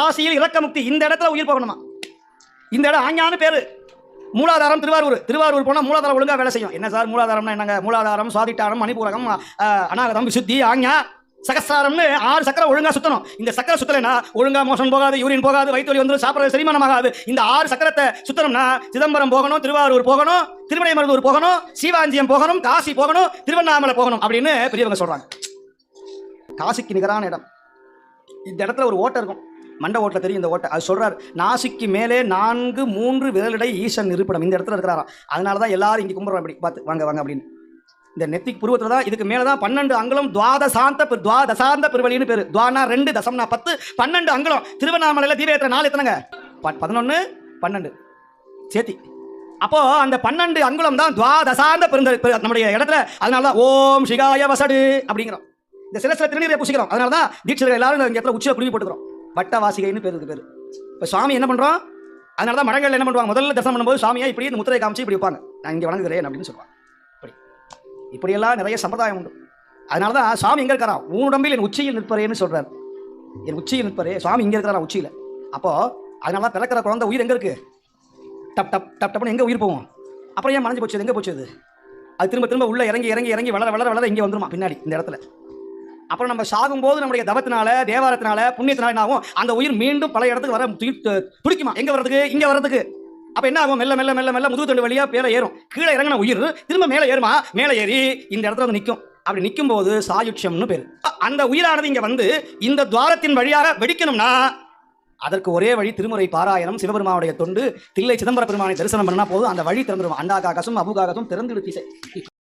காசியில் இலக்கமுக்தி. இந்த இடத்துல உயிர் போகணுமா? இந்த இடம் ஆஞ்ஞான்னு பேரு. மூலாதாரம் திருவாரூர். திருவாரூர் போனால் மூலாதாரம் ஒழுங்காக வேலை செய்யும். என்ன சார் மூலாதாரம்னா என்னங்க? மூலாதாரம், சுவாதிட்டாரம், மணிபூரகம், அநாகதம், விசுத்தி, ஆஞ்ஞா, சகஸ்ராரம்னு 6 சக்கரம் ஒழுங்கா சுத்தணும். இந்த சக்கரம் சுத்தலைன்னா ஒழுங்கா மோஷன் போகாது, யூரின் போகாது, வயிற்று வந்து சாப்பிட்றது செரிமானம் ஆகாது. இந்த 6 சக்கரத்தை சுத்தணும்னா சிதம்பரம் போகணும், திருவாரூர் போகணும், திருமலைமருதூர் போகணும், சீவாஞ்சியம் போகணும், காசி போகணும், திருவண்ணாமலை போகணும் அப்படின்னு பெரியவங்க சொல்றாங்க. காசிக்கு நிகரான இடம். இந்த இடத்துல ஒரு ஓட்டை இருக்கும், மண்ட ஓட்டில் தெரியும் இந்த ஓட்டை. அது சொல்றாரு, நாசிக்கு மேலே 4 3 விரலிடை ஈசன் இருப்பிடம் இந்த இடத்துல இருக்கிறாராம். அதனால தான் எல்லாரும் இங்கே கும்பிட்றோம். இப்படி பார்த்து வாங்க வாங்க அப்படின்னு. இந்த நெத்திக்கு புருவத்தில் தான், இதுக்கு மேலே தான் 12 அங்குலம் துவாதசாந்த பெருவழின்னு பேர். துவானா 2, தசம்னா 10, 12 அங்குலம். திருவண்ணாமலையில் தீபேத்திர நாள் எத்தனைங்க? 11 12 சேர்த்தி. அப்போ அந்த 12 அங்குலம் தான் துவாதசாந்த நம்முடைய இடத்துல. அதனால தான் ஓம் சிகாய வசடு அப்படிங்கிறோம். இந்த சில திருநீரை பூசிக்கிறோம். அதனால தான் தீட்சிதர்கள் எல்லாரும் இந்த இடத்துல உச்சியை குருவி போட்டுக்கிறோம். வட்டவாசிகைன்னு பேர் இருக்கு பேர். இப்போ சுவாமி என்ன பண்ணுறோம்? அதனால தான் மடங்கள் என்ன பண்ணுவாங்க? முதல்ல தரிசனம் பண்ணும்போது சுவாமியை இப்படி இந்த முத்திரை காமிச்சு இப்படி வைப்பாங்க, நான் இங்கே வணங்குகிறேன் அப்படின்னு சொல்லுவாங்க. இப்படியெல்லாம் நிறைய சம்பிரதாயம் உண்டு. அதனால தான் சுவாமி எங்கே இருக்கிறான்? உடம்பில் என் உச்சியில் நிற்பரேன்னு சொல்கிறார். என் உச்சியில் நிற்பரே சுவாமி இங்கே இருக்கிறான் உச்சியில். அப்போது அதனால தான் பிறக்கிற குழந்தை உயிர் எங்கே இருக்குது? டப் டப் டப் டப்னு எங்கே உயிர் போவோம்? அப்புறம் ஏன் மறைஞ்சு போச்சு? எங்கே போச்சு? அது திரும்ப திரும்ப உள்ளே இறங்கி இறங்கி இறங்கி வளர வளர வளர இங்கே வந்துருமா பின்னாடி இந்த இடத்துல. அப்புறம் நம்ம சாகும்போது நம்முடைய தவத்தினால, தேவாரத்தினால, புண்ணியத்தினால என்ன ஆகும்? அந்த உயிர் மீண்டும் பல இடத்துக்கு வர துடிக்குமா? எங்கே வர்றதுக்கு? இங்கே வர்றதுக்கு. அப்போ என்ன ஆகும்? மெல்ல மெல்ல மெல்ல மெல்ல முதுகு தண்டு வழியாக மேலே ஏறும். கீழே இறங்கின உயிர் திரும்ப மேலே ஏறுமா? மேலே ஏறி இந்த இடத்துல வந்து நிற்கும். அப்படி நிற்கும் போது சாயுட்சம்னு பேர். அந்த உயிரானது இங்கே வந்து இந்த துவாரத்தின் வழியாக வெடிக்கணும்னா அதற்கு ஒரே வழி திருமுறை பாராயணம், சிவபெருமானுடைய தொண்டு, தில்லை சிதம்பர பெருமானை தரிசனம் பண்ணா போதும். அந்த வழி திறந்துடும். அண்டாகாகசும் அபுகாகசும் திறந்துடுத்திசை.